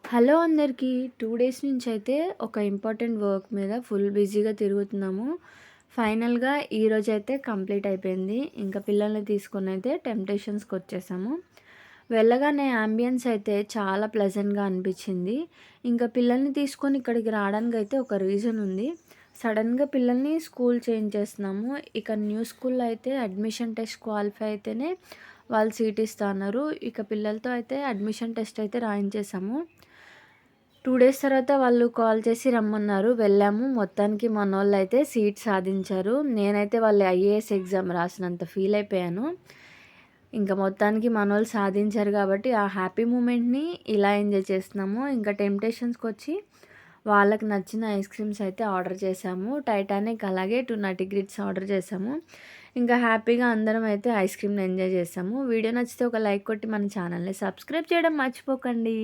Hello అందరికీ. 2 days నుంచయితే ఒక important work మీద ఫుల్ బిజీగా తిరుగుతున్నాము. ఫైనల్‌గా ఈరోజైతే కంప్లీట్ అయిపోయింది. ఇంకా పిల్లల్ని తీసుకొనైతే టెంప్టేషన్స్‌కొచ్చేసాము. వెళ్ళగానే యాంబియన్స్ అయితే చాలా ప్లెజెంట్‌గా అనిపిచ్చింది. ఇంకా పిల్లల్ని తీసుకొని ఇక్కడికి రావడానికైతే ఒక రీజన్ ఉంది. సడెన్‌గా పిల్లల్ని స్కూల్ చేంజ్ చేస్తున్నాము. ఇక న్యూ స్కూల్‌లో అయితే అడ్మిషన్ టెస్ట్ క్వాలిఫై అయితేనే వాళ్ళు సీట్ ఇస్తా అన్నారు. ఇక పిల్లలతో అయితే అడ్మిషన్ టెస్ట్ అయితే రాయించేసాము. 2 డేస్ తర్వాత వాళ్ళు కాల్ చేసి రమ్మన్నారు. వెళ్ళాము. మొత్తానికి మనోళ్ళైతే సీట్ సాధించారు. నేనైతే వాళ్ళు ఐఏఎస్ ఎగ్జామ్ రాసినంత ఫీల్ అయిపోయాను. ఇంక మొత్తానికి మనోళ్ళు సాధించారు కాబట్టి ఆ హ్యాపీ మూమెంట్‌ని ఇలా ఎంజాయ్ చేస్తున్నాము. ఇంకా టెంప్టేషన్స్‌కొచ్చి వాళ్ళకి నచ్చిన ఐస్ క్రీమ్స్ అయితే ఆర్డర్ చేశాము. టైటానిక్ అలాగే 2 నటీ గ్రిడ్స్ ఆర్డర్ చేశాము. ఇంకా హ్యాపీగా అందరం అయితే ఐస్ క్రీమ్‌ని ఎంజాయ్ చేసాము. వీడియో నచ్చితే ఒక లైక్ కొట్టి మన ఛానల్‌ని సబ్స్క్రైబ్ చేయడం మర్చిపోకండి.